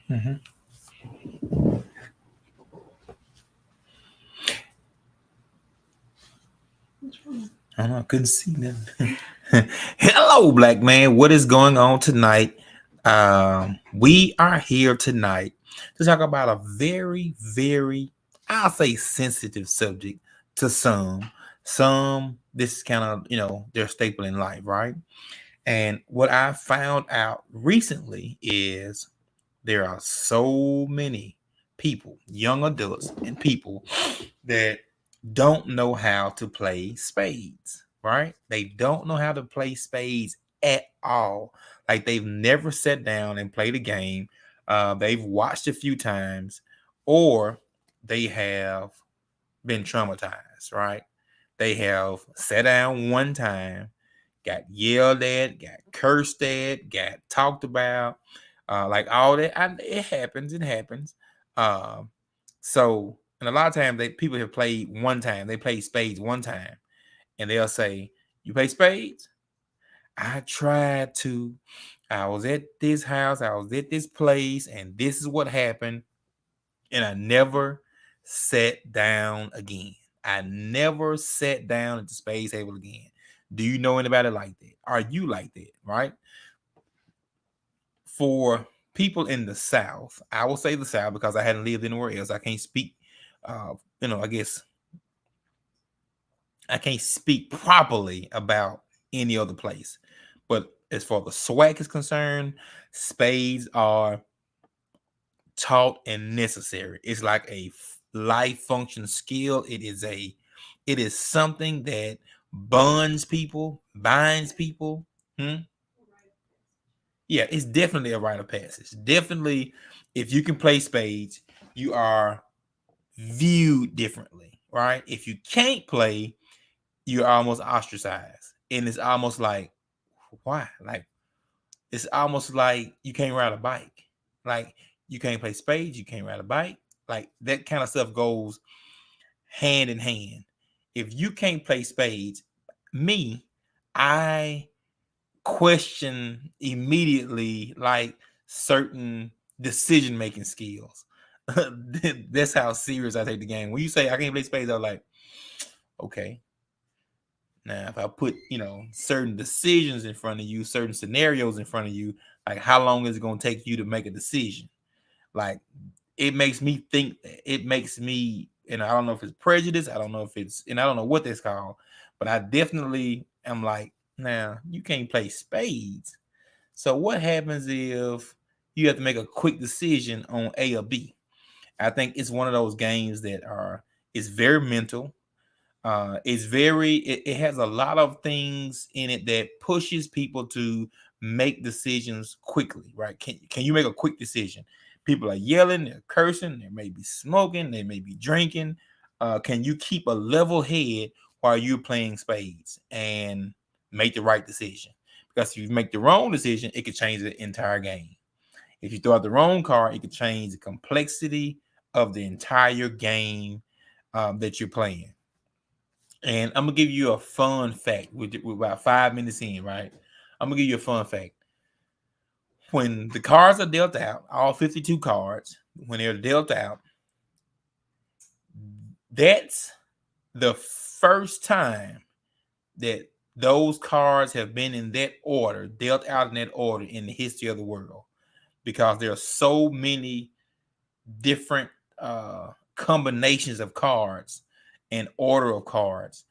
Mm-hmm. I don't know. I couldn't see them. Hello, black man. What is going on tonight? We are here tonight to talk about a very, very, I'll say, sensitive subject to some. Some, this is kind of, their staple in life, right? And what I found out recently is there are so many people, young adults and people that don't know how to play spades, right? They don't know how to play spades at all. Like they've never sat down and played a game. They've watched a few times, or they have been traumatized, right? They have sat down one time, got yelled at, got cursed at, got talked about, like all that. It happens. It happens. Um, and a lot of times people have played one time. They played spades one time, and they'll say, "You play spades? I tried to. I was at this house. I was at this place, and this is what happened. And I never sat down again. I never sat down at the spades table again. Do you know anybody like that? Are you like that? Right? For people in the South, I will say the South because I hadn't lived anywhere else. I can't speak. I guess I can't speak properly about any other place. But as far as the swag is concerned, spades are taught and necessary. It's like a life function skill. It is something that bonds people, binds people. Hmm? Yeah, it's definitely a rite of passage. Definitely, if you can play spades, you are viewed differently, right? If you can't play, you're almost ostracized. And it's almost like, why? Like, it's almost like you can't ride a bike. Like, you can't play spades, you can't ride a bike. Like, that kind of stuff goes hand in hand. If you can't play spades, me, I question immediately like certain decision making skills. That's how serious I take the game. When you say I can't play spades, I'm like, okay. Now, if I put certain decisions in front of you, certain scenarios in front of you, like how long is it going to take you to make a decision? Like it makes me think that. It makes me, and I don't know if it's prejudice, I don't know if it's, and I don't know what that's called, but I definitely am like, now you can't play spades. So what happens if you have to make a quick decision on A or B? I think it's one of those games that it's very mental. It has a lot of things in it that pushes people to make decisions quickly, right? Can you make a quick decision? People are yelling, they're cursing, they may be smoking, they may be drinking. Can you keep a level head while you're playing spades and make the right decision? Because if you make the wrong decision, it could change the entire game. If you throw out the wrong card, it could change the complexity of the entire game that you're playing. And I'm gonna give you a fun fact. We're about 5 minutes in, right? I'm gonna give you a fun fact. When the cards are dealt out, all 52 cards, when they're dealt out, that's the first time that those cards have been in that order, dealt out in that order in the history of the world. Because there are so many different combinations of cards and order of cards.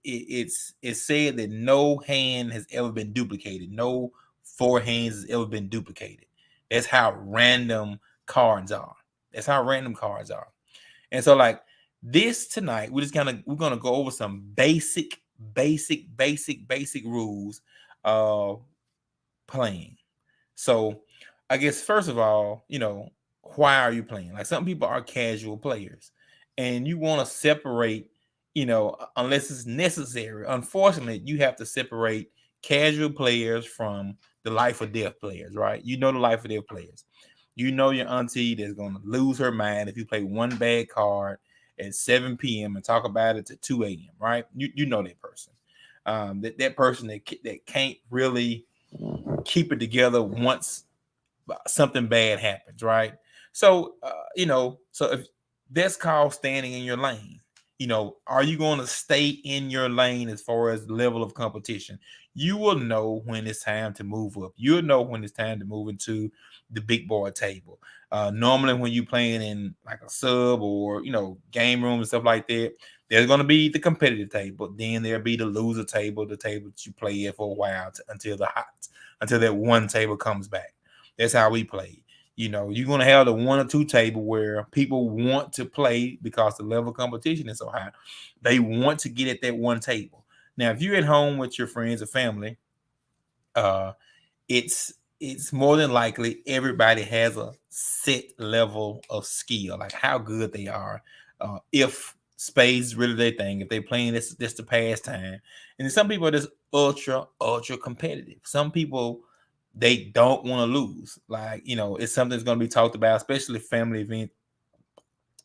It's said that no hand has ever been duplicated. No four hands has ever been duplicated. That's how random cards are. That's how random cards are. And so, like this tonight, we're gonna go over some basic rules of playing. So I guess first of all, why are you playing? Like some people are casual players and you want to separate, unless it's necessary. Unfortunately, you have to separate casual players from the life or death players, right? You know the life or death players. You know your auntie that's going to lose her mind if you play one bad card at 7 p.m. and talk about it to 2 a.m., right? You know that person. That person that can't really keep it together once something bad happens, right? So so if that's called standing in your lane. Are you going to stay in your lane as far as level of competition? You will know when it's time to move up. You'll know when it's time to move into the big boy table. Normally, when you playing in like a sub or game room and stuff like that, there's going to be the competitive table. Then there'll be the loser table, the table that you play at for a while until that one table comes back. That's how we play. You're going to have the one or two table where people want to play because the level of competition is so high. They want to get at that one table. Now, if you're at home with your friends or family, uh, it's more than likely everybody has a set level of skill, like how good they are. If spades is really their thing, if they're playing this to pass time. And some people are just ultra competitive. Some people, they don't want to lose. Like, it's something that's going to be talked about, especially family event,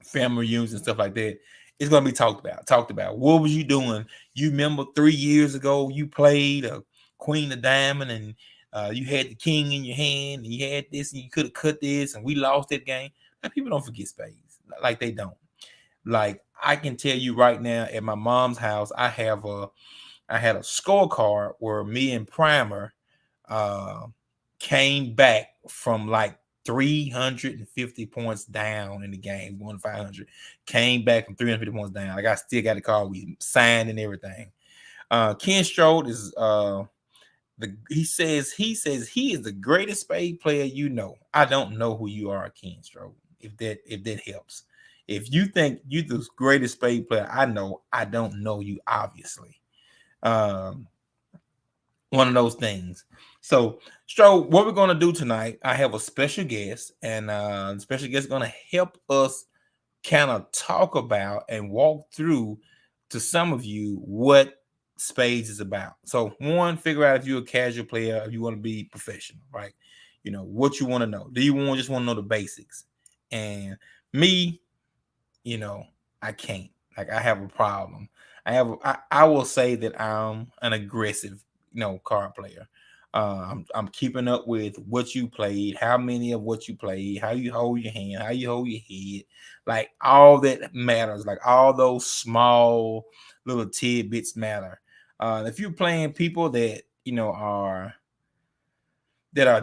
family reunions and stuff like that. It's going to be talked about. What was you doing? You remember 3 years ago you played a queen of diamond, and you had the king in your hand, and you had this, and you could have cut this, and we lost that game. Like, people don't forget spades. Like, they don't. Like, I can tell you right now, at my mom's house, I had a scorecard where me and Primer uh, came back from like 350 points down in the game, 1-500. Came back from 350 points down. Like, I still got the card. We signed and everything. Ken Strode is he says he is the greatest spade player you know. I don't know who you are, Ken Strode. If that helps. If you think you're the greatest spade player I know, I don't know you, obviously. Um, One of those things. So, Strode, what we're going to do tonight, I have a special guest, and the special guest is going to help us kind of talk about and walk through to some of you what spades is about. So, one, figure out if you're a casual player, if you want to be professional, right? What you want to know. Do you just want to know the basics? And me, you know, I can't. Like, I have a problem. I will say that I'm an aggressive, card player. I'm keeping up with what you played, how many of what you played, how you hold your hand, how you hold your head, like all that matters. Like, all those small little tidbits matter. If you're playing people that are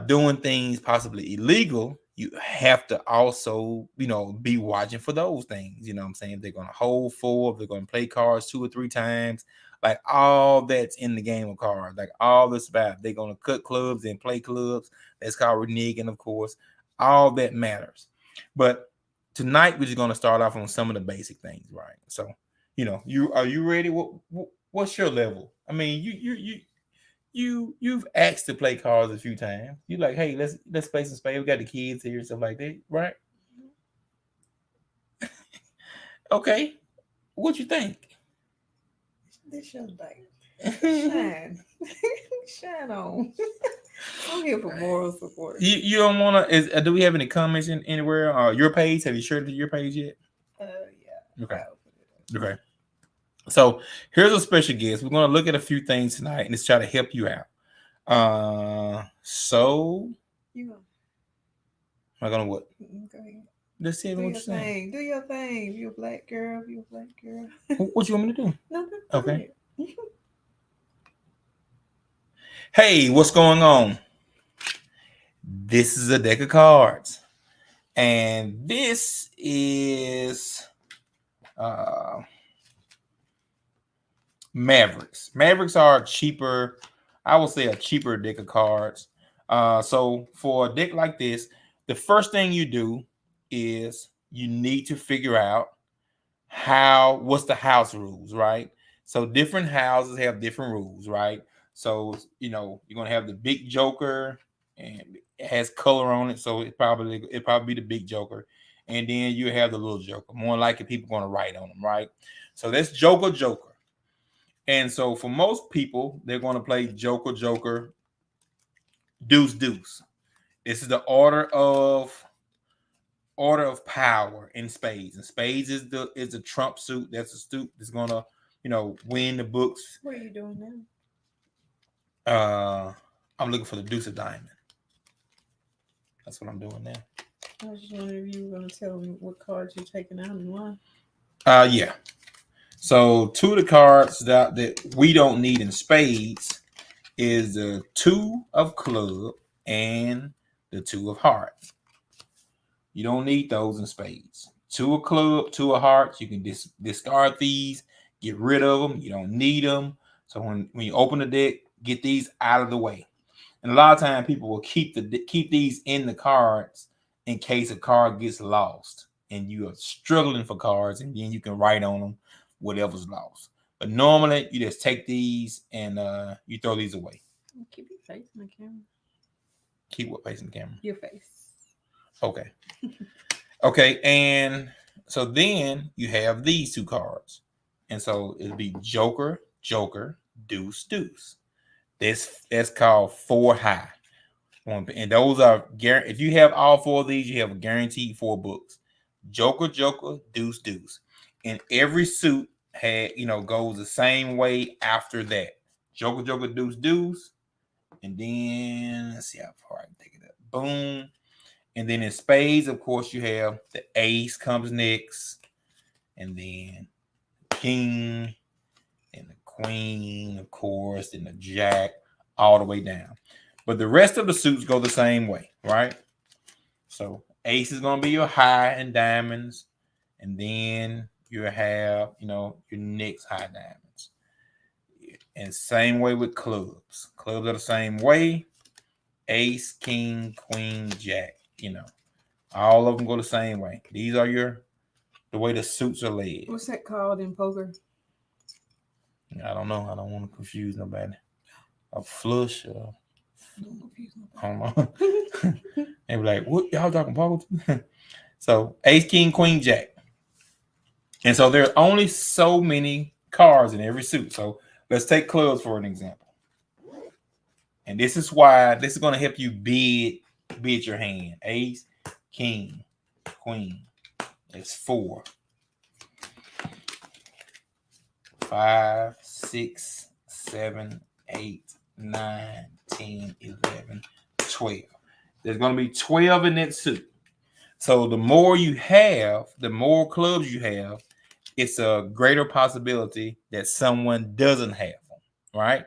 doing things possibly illegal, you have to also, be watching for those things. You know what I'm saying? They're going to hold four, they're going to play cards 2 or 3 times. Like, all that's in the game of cards. Like, all this about, they're going to cut clubs and play clubs. That's called reneging, of course. All that matters. But tonight, we're just going to start off on some of the basic things, right? So, are you ready? What's your level? I mean, you've asked to play cards a few times. You like, hey, let's play some spades. We got the kids here and stuff like that, right? Okay. What you think? This your day. Shine. Shine on. I'm here for moral support. You don't want to? Do we have any comments anywhere? Your page? Have you shared it to your page yet? Yeah. Okay. I'll put Okay. So here's a special guest. We're gonna look at a few things tonight and just try to help you out. So You know. am I gonna what? Go ahead. Let's see Do what your you're saying. thing. Do your thing. If you're a black girl, if you're a black girl. What you want me to do? Nothing. Go Okay. ahead. Hey, what's going on? This is a deck of cards, and this is uh Mavericks. Mavericks are cheaper. I would say a cheaper deck of cards. So for a deck like this, the first thing you do is you need to figure out what's the house rules, right? So different houses have different rules, right? So you're gonna have the big joker, and it has color on it, so it probably be the big joker, and then you have the little joker. More likely, people gonna write on them, right? So that's joker. And so for most people, they're going to play joker, deuce. This is the order of power in spades. And spades is the trump suit. That's a suit that's going to, win the books. What are you doing now? Uh I'm looking for the deuce of diamond. That's what I'm doing now. I was just wondering if you were gonna tell me what cards you're taking out and why. Yeah. So two of the cards that we don't need in spades is the two of club and the two of hearts. You don't need those in spades. Two of club, two of hearts. You can discard these, get rid of them. You don't need them. So when you open the deck, get these out of the way. And a lot of times people will keep these in the cards in case a card gets lost and you are struggling for cards, and then you can write on them whatever's lost. But normally you just take these and you throw these away. Keep your face in the camera. Keep what facing the camera? Your face. Okay. Okay, and so then you have these two cards. And so it'll be Joker, Joker, Deuce, Deuce. That's called four high. And those are if you have all four of these, you have a guaranteed four books. Joker, Joker, Deuce, Deuce. And every suit goes the same way after that. Joker, Joker, Deuce, Deuce. And then let's see how far I can take it up. Boom. And then in spades, of course, you have the ace comes next. And then king and the queen, of course, and the jack all the way down. But the rest of the suits go the same way, right? So ace is going to be your high and diamonds. And then you have, your next high diamonds. And same way with clubs. Clubs are the same way. Ace, king, queen, jack. All of them go the same way. These are the way the suits are laid. What's that called in poker? I don't know. I don't want to confuse nobody. A flush. Don't confuse I don't know. They be like, what y'all talking poker? So ace, king, queen, jack. And so there are only so many cards in every suit. So let's take clubs for an example. And this is why this is going to help you bid your hand. Ace, king, queen. It's 4, 5, 6, 7, 8, 9, 10, 11, 12. There's going to be 12 in that suit. So the more you have, the more clubs you have, it's a greater possibility that someone doesn't have them, right?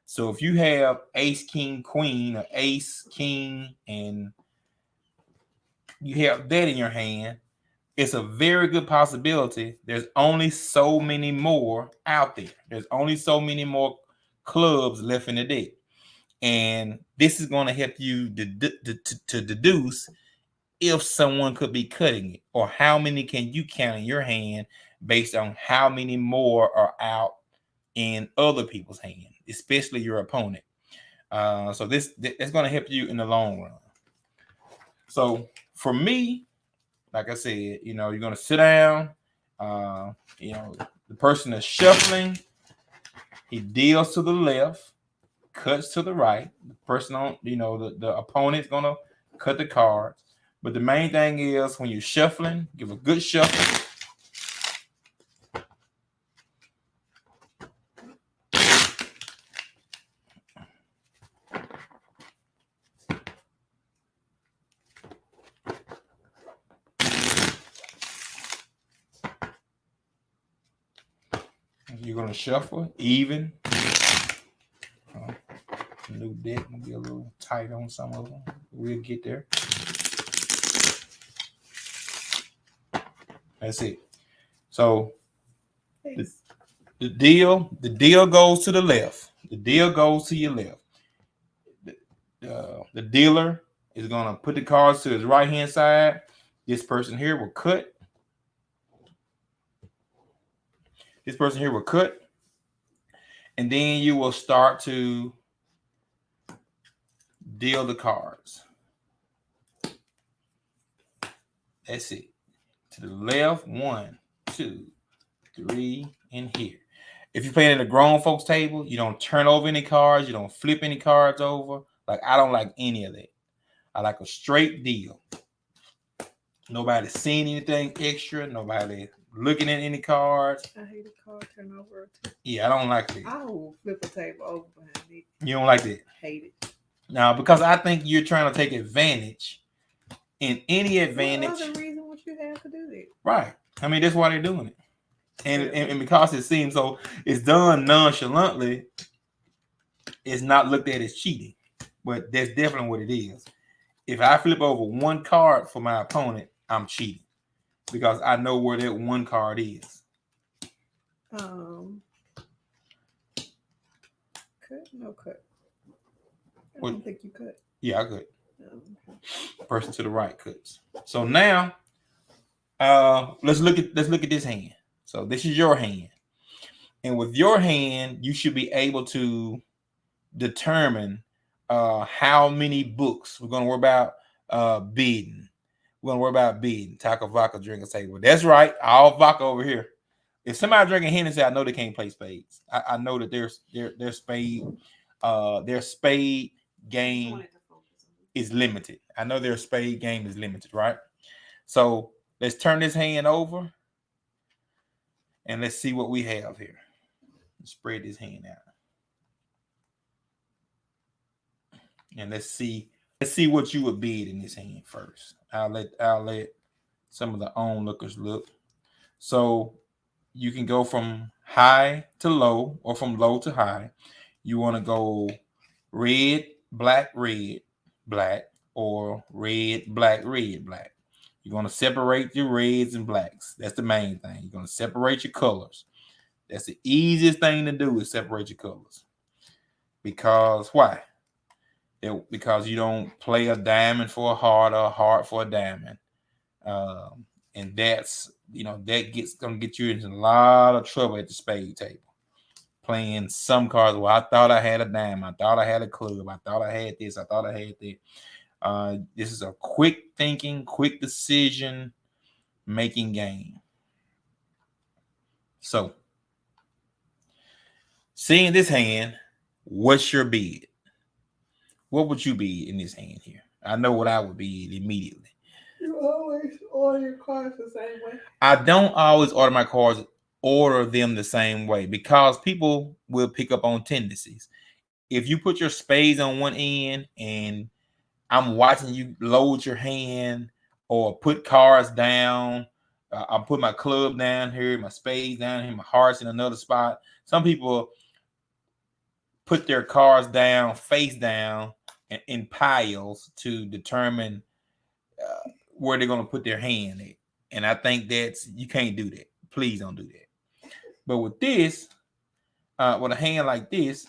So if you have ace, king, queen, or ace, king, and you have that in your hand, it's a very good possibility there's only so many more out there. There's only so many more clubs left in the deck. And this is going to help you to deduce if someone could be cutting it, or how many can you count in your hand based on how many more are out in other people's hand, especially your opponent. So that's going to help you in the long run. So for me, like I said, you're going to sit down. The person that's shuffling, he deals to the left, cuts to the right. The person on, the opponent's going to cut the cards. But the main thing is when you're shuffling, give a good shuffle. You're going to shuffle even. New deck will be a little tight on some of them. We'll get there. That's it. So the deal goes to the left. The deal goes to your left. The dealer is going to put the cards to his right hand side. This person here will cut. This person here will cut. And then you will start to deal the cards. That's it. To the left, 1, 2, 3, and here. If you're playing at a grown folks table, you don't turn over any cards. You don't flip any cards over. Like, I don't like any of that. I like a straight deal. Nobody seeing anything extra. Nobody looking at any cards. I hate a card turn over. Yeah, I don't like that. I will flip a table over behind it. You don't like that? Hate it. Now, because I think you're trying to take advantage in any What advantage. other reason would you have to do that? Right. I mean, that's why they're doing it. And, Well, and because it seems so, it's done nonchalantly, it's not looked at as cheating. But that's definitely what it is. If I flip over one card for my opponent, I'm cheating because I know where that one card is. um, cut? No cut. I What? don't think you cut. Yeah, I could. Oh, okay. Person to the right cuts. So now, let's look at this hand. So this is your hand, and with your hand, you should be able to determine how many books we're gonna worry about bidding. We're gonna worry about bidding. Taco vodka drink and say, well, that's right, all vodka over here. If somebody drinking Hennessy, I know they can't play spades. I know that their spade game is limited. I know their spade game is limited, right? So let's turn this hand over and let's see what we have here. Spread this hand out. And let's see what you would bid in this hand first. I'll let some of the onlookers look. So you can go from high to low or from low to high. You want to go red, black, black, or red, black, black. You're going to separate your reds and blacks. That's the main thing. You're going to separate your colors. That's the easiest thing to do is separate your colors. Because why? Because you don't play a diamond for a heart or a heart for a diamond. And that's, that gonna get you into a lot of trouble at the spade table. Playing some cards. Well, I thought I had a diamond. I thought I had a club. I thought I had this. I thought I had that. This is a quick thinking, quick decision making game. So, seeing this hand, what's your bid? What would you bid in this hand here? I know what I would bid immediately. You always order your cards the same way. I don't always order them the same way because people will pick up on tendencies. If you put your spades on one end and I'm watching you load your hand or put cards down, I put my club down here, my spades down here, my hearts in another spot. Some people put their cards down, face down, in piles to determine where they're going to put their hand at. And I think you can't do that. Please don't do that. But with this, with a hand like this,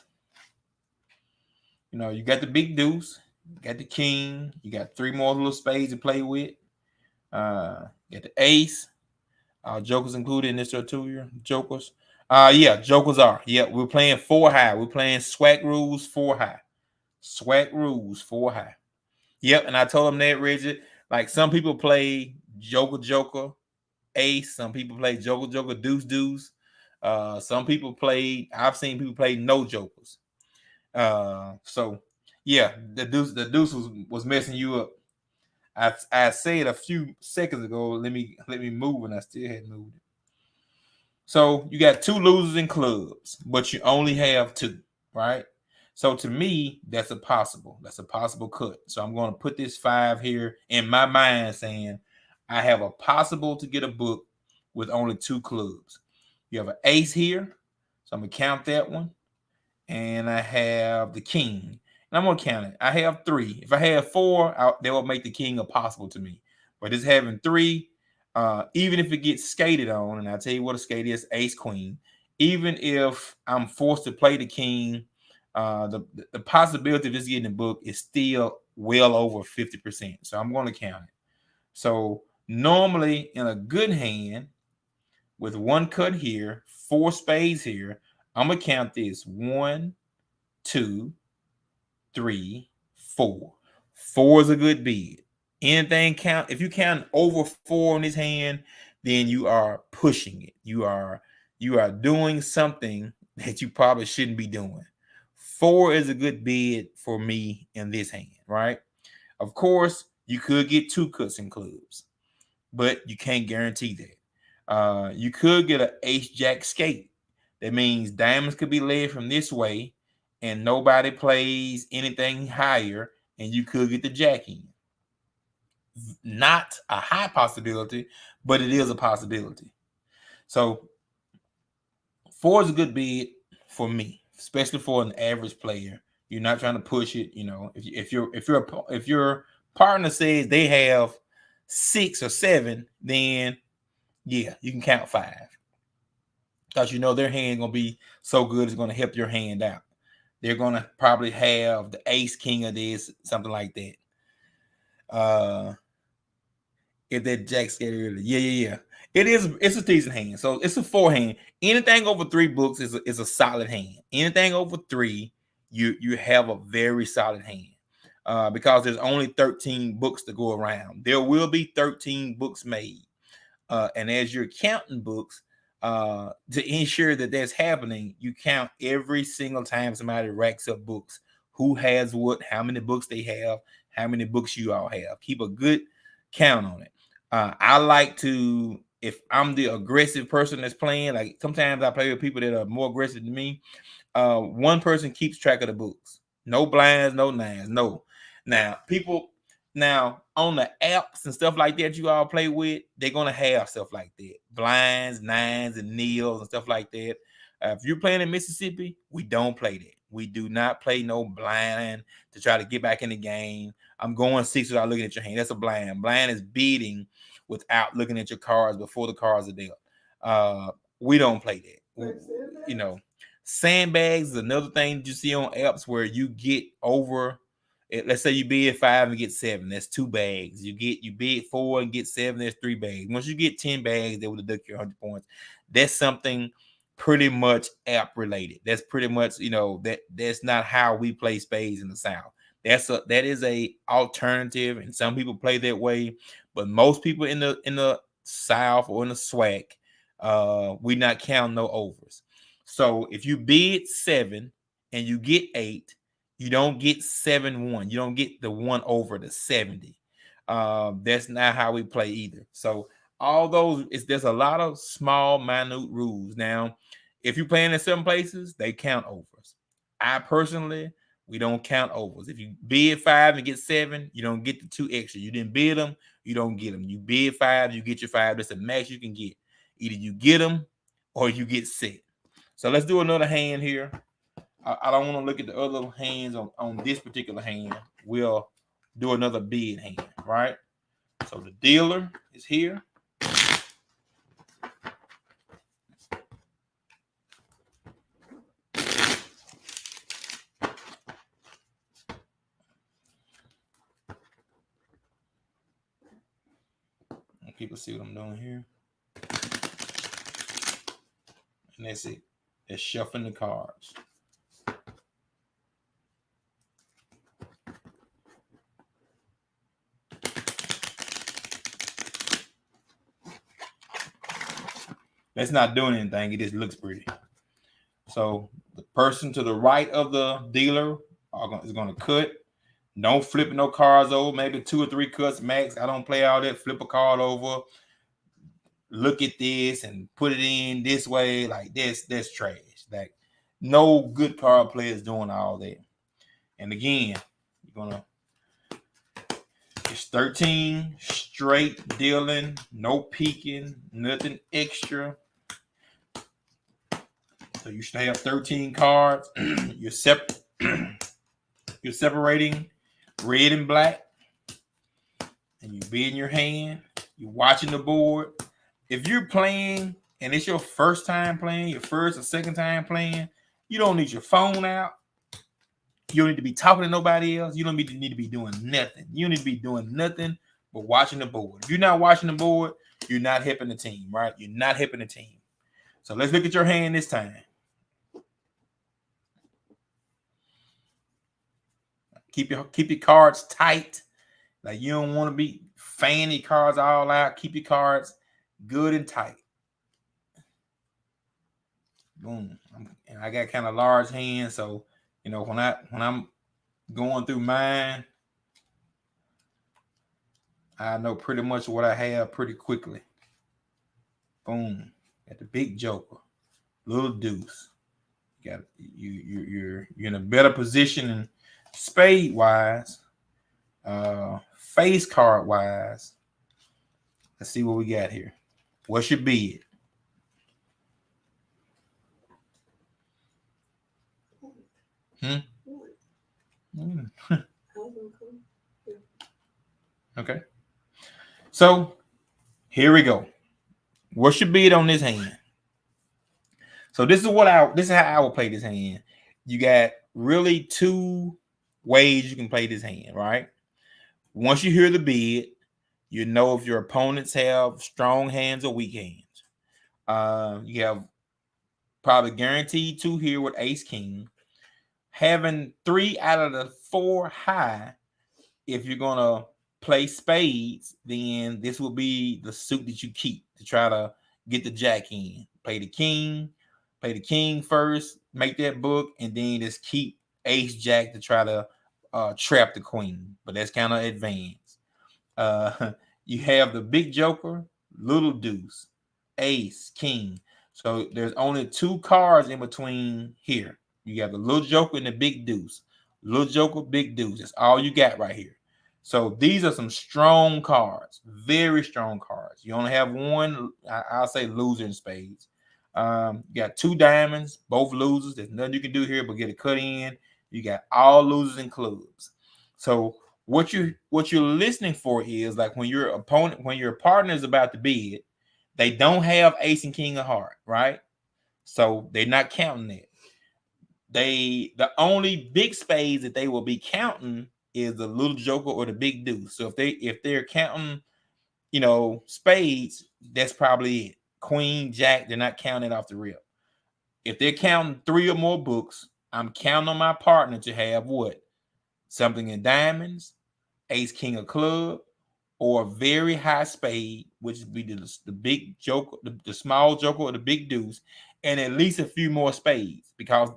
you got the big deuce, you got the king, you got three more little spades to play with. You got the ace. Jokers included in this or two here. Jokers. Yeah, jokers are. Yeah, we're playing 4 high. We're playing SWAC rules 4 high. SWAC rules 4 high. Yep, and I told them that, Richard. Like some people play Joker, ace. Some people play Joker, deuce. Some people play. I've seen people play no jokers. So yeah, the deuce was messing you up. I said a few seconds ago. Let me move, and I still hadn't moved it. So you got 2 losers in clubs, but you only have 2, right? So to me, that's a possible cut. So I'm going to put this 5 here in my mind saying I have a possible to get a book with only 2 clubs. You have an ace here, so I'm going to count that one. And I have the king, and I'm going to count it. I have 3. If I had 4, that would make the king a possible to me. But just having 3, even if it gets skated on, and I'll tell you what a skate is, ace, queen. Even if I'm forced to play the king, the possibility of this getting the book is still well over 50%. So I'm going to count it. So normally in a good hand, with 1 cut here, 4 spades here, I'm going to count this 1, 2, 3, 4. 4 is a good bid. Anything count. If you count over 4 in this hand, then you are pushing it. You are doing something that you probably shouldn't be doing. 4 is a good bid for me in this hand, right? Of course, you could get 2 cuts in clubs, but you can't guarantee that. You could get an ace jack skate. That means diamonds could be led from this way, and nobody plays anything higher, and you could get the jack in. not a high possibility, but it is a possibility. So 4 is a good bid for me, especially for an average player. You're not trying to push it. If your partner says they have 6 or 7, then yeah, you can count 5, because their hand gonna be so good it's gonna help your hand out. They're gonna probably have the ace king of this, something like that. If that jack scared early, yeah. It's a decent hand. So it's a 4 hand. Anything over 3 books is a solid hand. Anything over 3, you have a very solid hand. Because there's only 13 books to go around. There will be 13 books made. And as you're counting books, to ensure that that's happening, you count every single time somebody racks up books. Who has what, how many books they have, how many books you all have. Keep a good count on it. I like to, if I'm the aggressive person that's playing, like sometimes I play with people that are more aggressive than me. One person keeps track of the books. No blinds, no nines, no. Now on the apps and stuff like that you all play with, they're gonna have stuff like that. Blinds, nines, and nils and stuff like that. If you're playing in Mississippi, we don't play that. We do not play no blind to try to get back in the game. I'm going 6 without looking at your hand. That's a blind. Blind is beating without looking at your cards before the cards are dealt. We don't play that. Sandbags is another thing that you see on apps where you get over. Let's say you bid 5 and get 7. That's 2 bags. You bid 4 and get 7. That's 3 bags. Once you get 10 bags, they will deduct your 100 points. That's something pretty much app related. That's pretty much that's not how we play spades in the South. That is a alternative, and some people play that way. But most people in the South or in the SWAC, we not count no overs. So if you bid 7 and you get 8, you don't get 7-1. You don't get the 1 over the 70. That's not how we play either. So all those, there's a lot of small, minute rules. Now, if you're playing in some places, they count overs. I personally, we don't count overs. If you bid 5 and get 7, you don't get the 2 extra. You didn't bid them, you don't get them. You bid 5, you get your 5. That's the max you can get. Either you get them or you get set. So let's do another hand here. I don't want to look at the other hands on this particular hand. We'll do another bid hand, right? So the dealer is here. And people see what I'm doing here. And that's it. They're shuffling the cards. That's not doing anything. It just looks pretty. So the person to the right of the dealer is going to cut. Don't flip no cards over. Maybe 2 or 3 cuts max. I don't play all that. Flip a card over. Look at this and put it in this way. Like this. That's trash. Like no good card players doing all that. And again, you're going to. It's 13 straight dealing. No peeking. Nothing extra. So you should have 13 cards. You're separating red and black. And you be in your hand. You're watching the board. If you're playing and it's your first time playing, your first or second time playing, you don't need your phone out. You don't need to be talking to nobody else. You don't need to be doing nothing. You don't need to be doing nothing but watching the board. If you're not watching the board, you're not helping the team, right? You're not helping the team. So let's look at your hand this time. Keep your cards tight. Like you don't want to be fanning cards all out. Keep your cards good and tight. Boom. And I got kind of large hands, so when I'm going through mine, I know pretty much what I have pretty quickly. Boom. Got the big joker, little deuce. You're in a better position in spade wise. Face card wise, let's see what we got here. What's your bid? Hmm? Okay. So here we go. What's your bid on this hand? So this is how I would play this hand. You got really two ways you can play this hand, right? Once you hear the bid, you know if your opponents have strong hands or weak hands. You have probably guaranteed two here with ace king. Having 3 out of the 4 high, if you're gonna play spades, then this will be the suit that you keep to try to get the jack in. Play the king first, make that book, and then just keep ace jack to try to trap the queen. But that's kind of advanced. You have the big joker, little deuce, ace, king. So there's only 2 cards in between here. You got the little joker and the big deuce. Little joker, big deuce. That's all you got right here. So these are some strong cards, very strong cards. You only have one, I'll say loser in spades. You got 2 diamonds, both losers. There's nothing you can do here but get a cut in. You got all losers in clubs. So what you're listening for is like when your partner is about to bid, they don't have ace and king of heart, right? So they're not counting that. The only big spades that they will be counting is the little joker or the big deuce. So if they're counting, spades, that's probably it. Queen, jack, they're not counting off the rip. If they're counting 3 or more books, I'm counting on my partner to have what? Something in diamonds, ace king of club, or a very high spade, which would be the big joker, the small joker, or the big deuce, and at least a few more spades. Because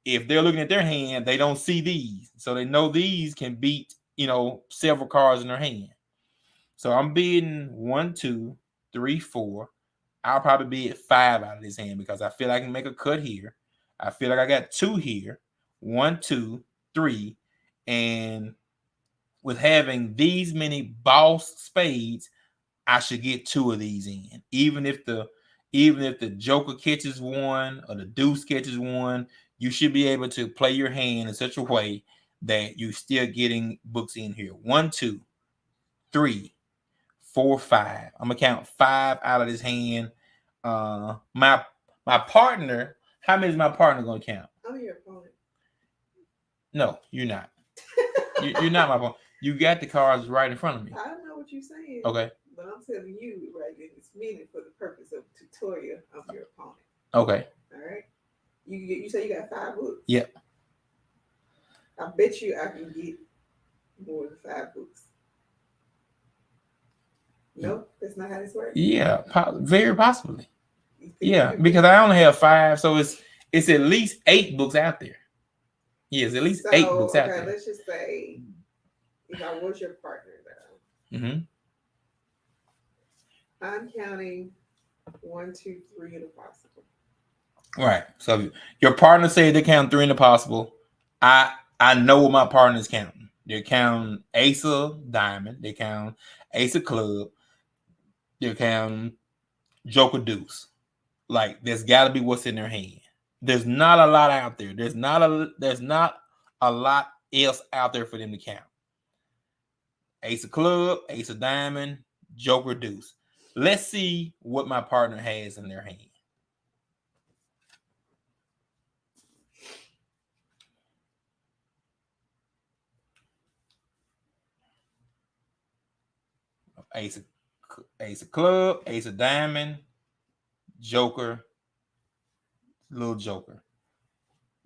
if they're looking at their hand, they don't see these, so they know these can beat several cards in their hand. So I'm bidding 1, 2, 3, 4. I'll probably bid 5 out of this hand because I feel I can make a cut here. I feel like I got 2 here. 1, 2, 3, and with having these many boss spades, I should get 2 of these in. Even if the joker catches one or the deuce catches one, you should be able to play your hand in such a way that you're still getting books in here. 1, 2, 3, 4, 5. I'm gonna count 5 out of this hand. My partner. How many is my partner gonna count? I'm your opponent. No, you're not. You're not my opponent. You got the cards right in front of me. I don't know what you're saying. Okay. But I'm telling you right in this minute for the purpose of tutorial, I'm your opponent. Okay. All right. You say you got 5 books. Yep. I bet you I can get more than 5 books. No, that's not how this works. Yeah, very possibly. Yeah, because I only have 5, so it's at least 8 books out there. Yes, at least 8 books out there. Let's just say if I was your partner, though, I'm counting 1, 2, 3 in the possible. Right. So your partner said they count 3 in the possible. I know what my partner's counting. They're counting ace of diamond. They count ace of club. They're counting joker deuce. Like there's got to be what's in their hand. There's not a lot out there. There's not a lot else out there for them to count. Ace of club, ace of diamond, joker deuce. Let's see what my partner has in their hand. Ace of club, ace of diamond, joker, little joker.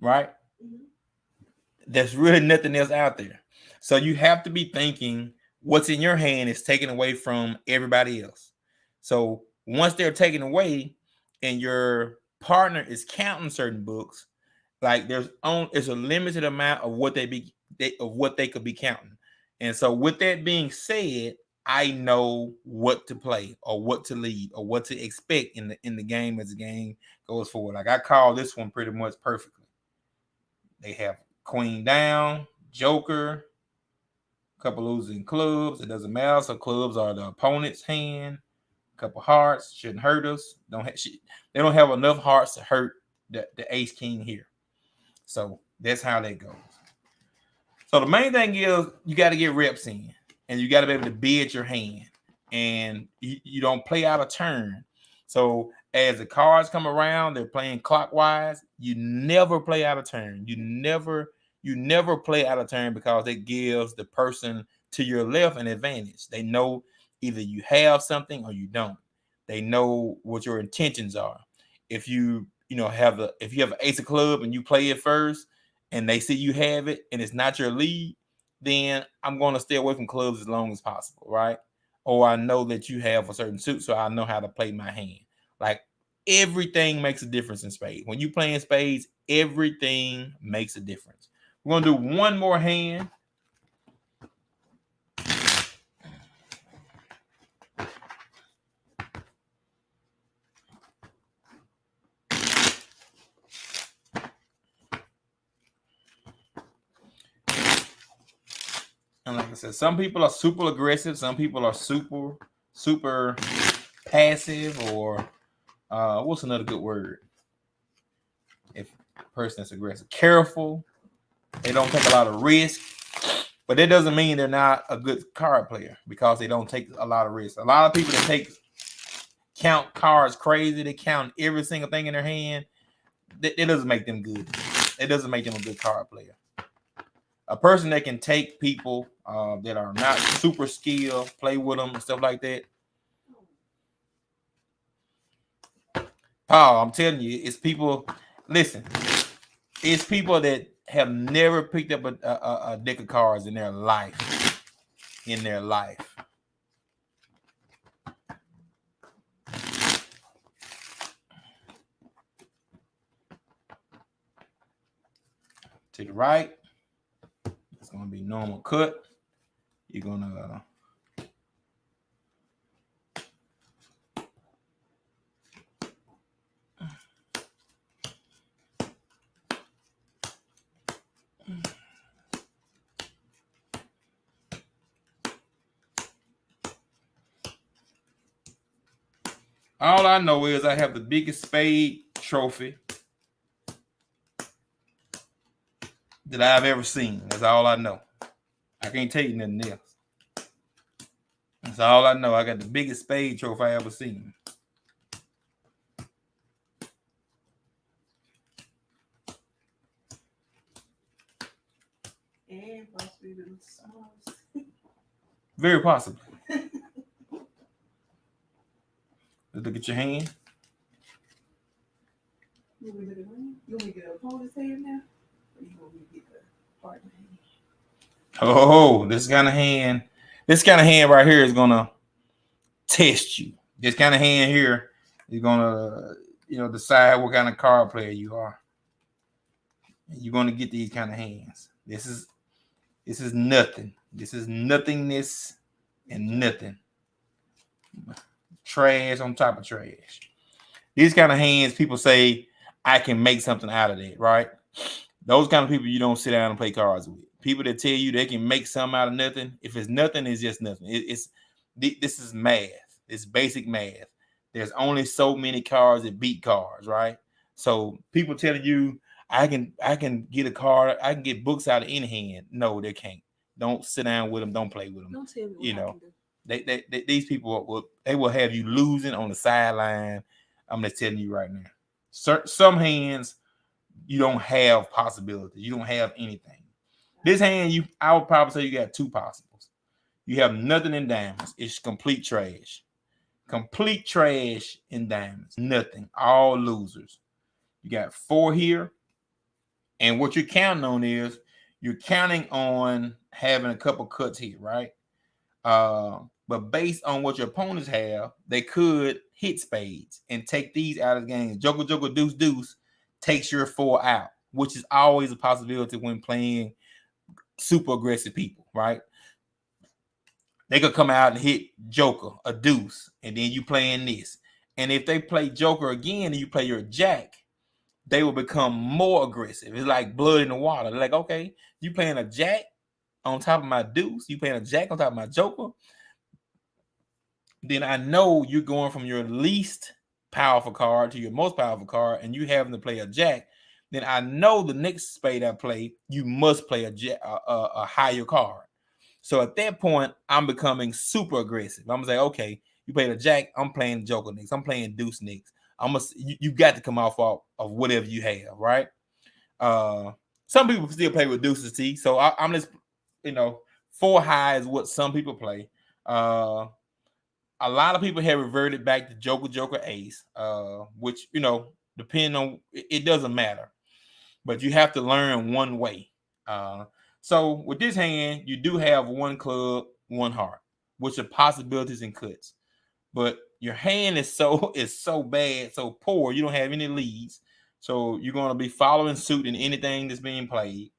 Right? There's really nothing else out there. So you have to be thinking what's in your hand is taken away from everybody else. So once they're taken away and your partner is counting certain books, like it's a limited amount of what they could be counting. And so with that being said, I know what to play or what to lead or what to expect in the game as the game goes forward. Like I call this one pretty much perfectly. They have queen down, joker, couple losing clubs. It doesn't matter. So clubs are the opponent's hand. A couple hearts shouldn't hurt us. They don't have enough hearts to hurt the ace king here. So that's how that goes. So the main thing is you got to get reps in, and you got to be able to bid your hand, and you don't play out of turn. So as the cards come around, they're playing clockwise. You never play out of turn. You never play out of turn, because it gives the person to your left an advantage. They know either you have something or you don't. They know what your intentions are. If you have an ace of club and you play it first, and they see you have it and it's not your lead, then I'm going to stay away from clubs as long as possible, right? Or I know that you have a certain suit, so I know how to play my hand. Like, everything makes a difference in spades. When you play in spades, everything makes a difference. We're going to do one more hand. And like I said, some people are super aggressive. Some people are super passive, or what's another good word? If a person is aggressive, careful. They don't take a lot of risk. But that doesn't mean they're not a good card player, because they don't take a lot of risk. A lot of people that count cards crazy, they count every single thing in their hand. It doesn't make them good. It doesn't make them a good card player. A person that can take people that are not super skilled, play with them and stuff like that. Paul, I'm telling you, it's people. Listen, it's people that have never picked up a deck of cards in their life. To the right, it's going to be normal cut. You're going to all I know is I have the biggest spade trophy that I've ever seen. That's all I know. I can't tell you nothing else. That's all I know. I got the biggest spade trophy I ever seen. And possibly the smallest. Very possibly. Let's look at your hand. You want me to get a opponent's hand now? Or you want me to get the partner hand? Oh, this kind of hand right here is gonna test you. This kind of hand here is gonna, decide what kind of card player you are. You're gonna get these kind of hands. This is nothing. This is nothingness and nothing. Trash on top of trash. These kind of hands, people say, I can make something out of that, right? Those kind of people you don't sit down and play cards with. People that tell you they can make something out of nothing. If it's nothing, it's just nothing. This is math. It's basic math. There's only so many cards that beat cards, right? So people telling you, I can get a card, I can get books out of any hand. No, they can't. Don't sit down with them. Don't play with them. Don't tell me what I can do. These people will have you losing on the sideline. I'm just telling you right now. Some hands you don't have possibilities. You don't have anything. This hand, I would probably say you got two possibles. You have nothing in diamonds. It's complete trash. Complete trash in diamonds. Nothing. All losers. You got 4 here. And what you're counting on is you're counting on having a couple cuts here, right? But based on what your opponents have, they could hit spades and take these out of the game. Joker, joker, deuce, deuce takes your 4 out, which is always a possibility when playing super aggressive people, right? They could come out and hit joker, a deuce, and then you playing this. And if they play joker again and you play your jack, they will become more aggressive. It's like blood in the water. They're like, okay, you playing a jack? on top of my deuce, you playing a jack on top of my joker, then I know you're going from your least powerful card to your most powerful card, and you having to play a jack. Then I know the next spade I play, you must play a higher card. So at that point, I'm becoming super aggressive. I'm gonna say, okay, you played a jack, I'm playing joker next, I'm playing deuce next. You got to come off of whatever you have, right? Uh, some people still play with deuces T. So I'm just, you know, four high is what some people play. A lot of people have reverted back to joker, joker, ace, which depending on it doesn't matter, but you have to learn one way. Uh, so with this hand, you do have one club, one heart, which are possibilities and cuts. But your hand is so bad, so poor. You don't have any leads, so you're going to be following suit in anything that's being played.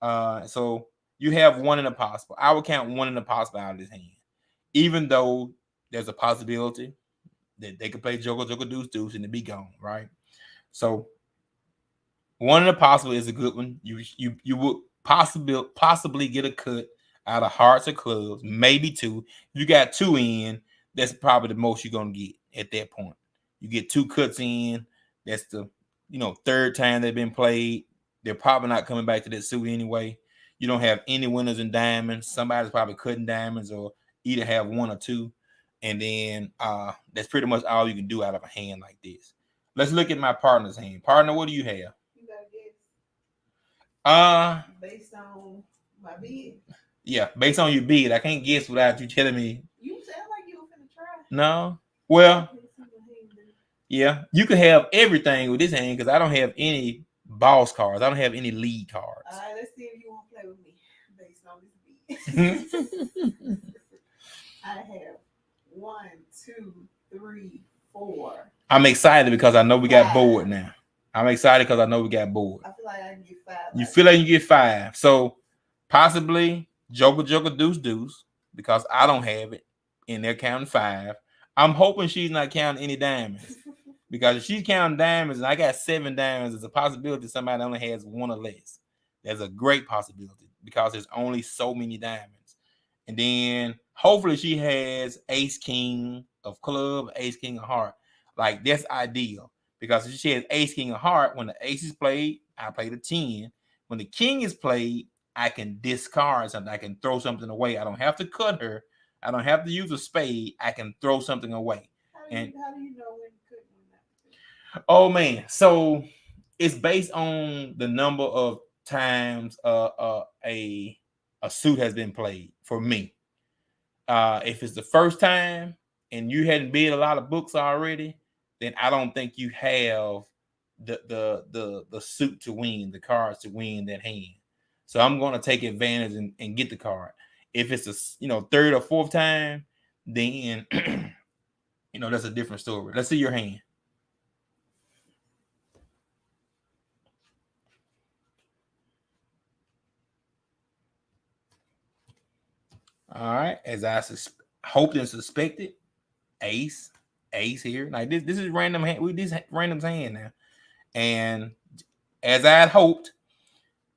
So you have one in a possible. I would count one in a possible out of this hand, even though there's a possibility that they could play joker, joker, deuce, deuce, and it be gone, right? So one in a possible is a good one. You would possibly get a cut out of hearts or clubs, maybe two. If you got two in, that's probably the most you're gonna get at that point. You get two cuts in. That's the third time they've been played. They're probably not coming back to that suit anyway. You don't have any winners in diamonds. Somebody's probably cutting diamonds or either have one or two. And then that's pretty much all you can do out of a hand like this. Let's look at my partner's hand. Partner, what do you have? Based on my bid. Yeah, based on your bid. I can't guess without you telling me. You sound like you were finna try. No. Well, yeah, you could have everything with this hand because I don't have any boss cards. I don't have any lead cards. All right, let's see if you want to play with me based on this bid. I have 1, 2, 3, 4. I'm excited because I know we got bored now. I'm excited because I know we got bored. I feel like I can get 5. You feel like you get 5. So possibly joker, joker, deuce, deuce, because I don't have it, and they're counting 5. I'm hoping she's not counting any diamonds. Because if she's counting diamonds and I got 7 diamonds, there's a possibility somebody only has 1 or less. There's a great possibility because there's only so many diamonds. And then hopefully she has ace king of club, ace king of heart. Like that's ideal. Because if she has ace king of heart, when the ace is played, I play the 10. When the king is played, I can discard something. I can throw something away. I don't have to cut her. I don't have to use a spade. I can throw something away. How do you know when you could win that? Oh man, so it's based on the number of times a suit has been played for me. If it's the first time and you hadn't bid a lot of books already, then I don't think you have the suit to win, the cards to win that hand. So I'm going to take advantage and get the card. If it's a third or fourth time, then that's a different story. Let's see your hand. All right, as I hoped and suspected, ace here. Like this is random hand. This random hand now, and as I had hoped,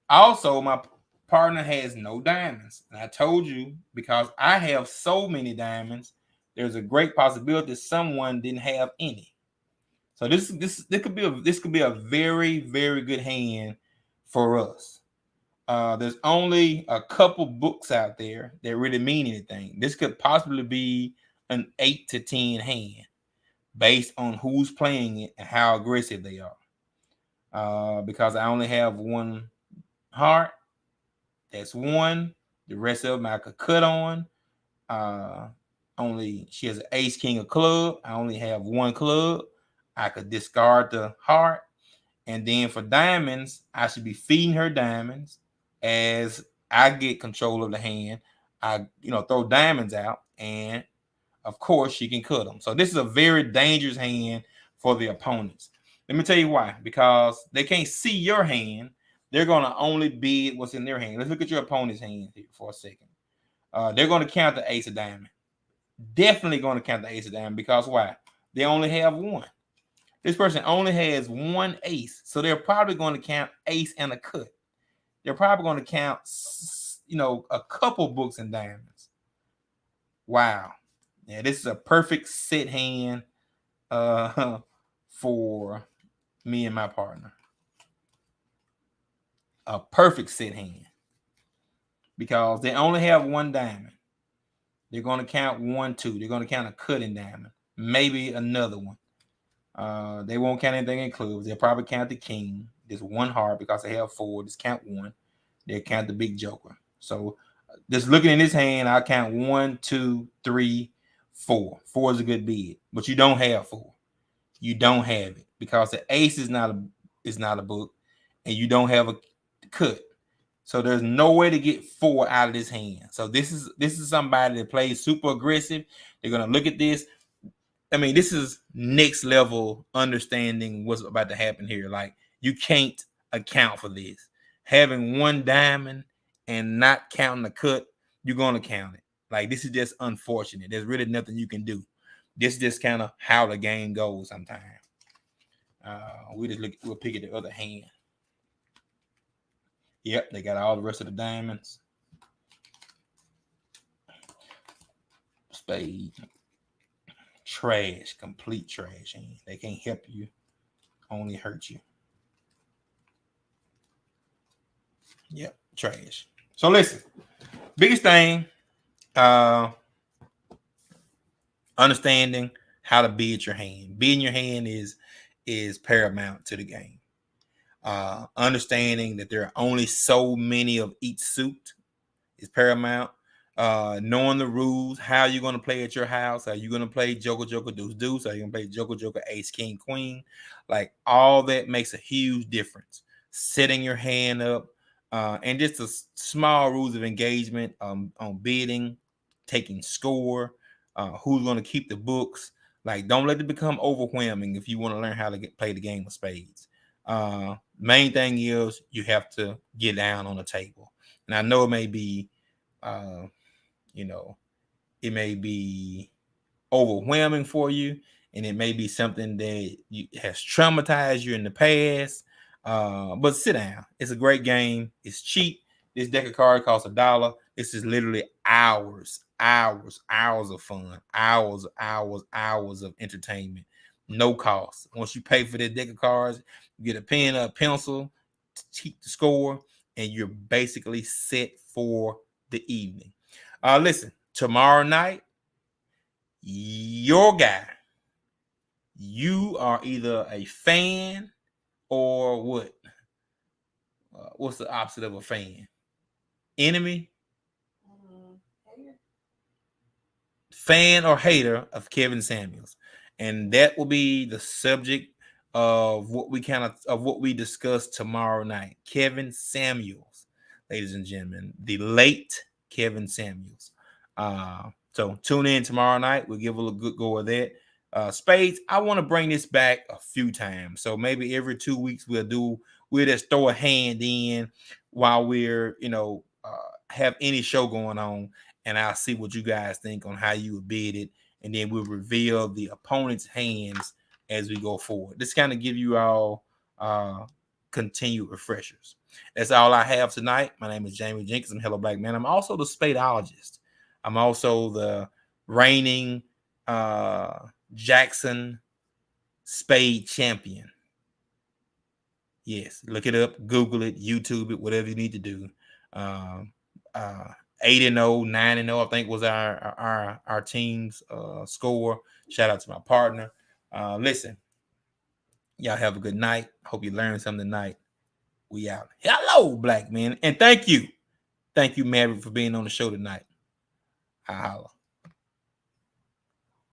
also my partner has no diamonds, and I told you because I have so many diamonds, there's a great possibility someone didn't have any. So this could be a very, very good hand for us. There's only a couple books out there that really mean anything. This could possibly be an 8 to 10 hand based on who's playing it and how aggressive they are. Because I only have 1 heart. That's 1. The rest of them I could cut on. She has an ace king of club. I only have 1 club. I could discard the heart. And then for diamonds, I should be feeding her diamonds. As I get control of the hand, I throw diamonds out, and of course she can cut them. So this is a very dangerous hand for the opponents. Let me tell you why. Because they can't see your hand. They're going to only bid what's in their hand. Let's look at your opponent's hand here for a second. They're going to count the ace of diamond. Definitely going to count the ace of diamond because why? They only have 1. This person only has 1 ace. So they're probably going to count ace and a cut. They're probably going to count, a couple books and diamonds. Wow. Yeah, this is a perfect sit hand for me and my partner. A perfect sit hand. Because they only have one diamond. They're going to count 1, 2. They're going to count a cutting diamond. Maybe another one. They won't count anything in clubs. They'll probably count the king. There's one heart because they have 4. Just count 1. They'll count the big joker. So just looking in this hand, I'll count 1, 2, 3, 4. 4 is a good bid. But you don't have 4. You don't have it. Because the ace is not a book. And you don't have a cut. So there's no way to get 4 out of this hand. So this is somebody that plays super aggressive. They're gonna look at this. I mean, this is next level understanding what's about to happen here. Like, you can't account for this. Having one diamond and not counting the cut, you're gonna count it. Like, this is just unfortunate. There's really nothing you can do. This is just kind of how the game goes sometimes. We'll pick at the other hand. Yep, they got all the rest of the diamonds. Spade. Trash. Complete trash. They can't help you. Only hurt you. Yep, trash. So listen. Biggest thing, understanding how to bid your hand. Bidding your hand is paramount to the game. Understanding that there are only so many of each suit is paramount. Knowing the rules, how you're going to play at your house. Are you going to play Joker, Joker, Deuce, Deuce? Are you going to play Joker, Joker, Ace, King, Queen? Like, all that makes a huge difference. Setting your hand up, and just the small rules of engagement on bidding, taking score, who's going to keep the books. Like, don't let it become overwhelming if you want to learn how to play the game of spades. Main thing is you have to get down on the table. And I know it may be it may be overwhelming for you, and it may be something that has traumatized you in the past. But sit down. It's a great game. It's cheap. This deck of cards costs $1. This is literally hours of fun, hours of entertainment. No cost. Once you pay for this deck of cards, you get a pen, a pencil to keep the score, and you're basically set for the evening. Listen, tomorrow night, your guy, you are either a fan or what? What's the opposite of a fan? Enemy? Fan or hater of Kevin Samuels. And that will be the subject of what we discuss tomorrow night. Kevin Samuels, ladies and gentlemen, the late Kevin Samuels. So tune in tomorrow night. We'll give a good go of that. Spades, I want to bring this back a few times. So maybe every 2 weeks we'll just throw a hand in while we're, have any show going on, and I'll see what you guys think on how you would bid it, and then we'll reveal the opponent's hands as we go forward. This kind of give you all continued refreshers. That's all I have tonight. My name is Jamie Jenkins. I'm Hello Black Man. I'm also the spadeologist. I'm also the reigning Jackson Spade champion. Yes, look it up, Google it, YouTube it, whatever you need to do. 8-0, 9-0, I think was our team's score. Shout out to my partner. Listen, y'all have a good night. Hope you learned something tonight. We out. Hello, black men, and thank you, Maverick, for being on the show tonight. I holla.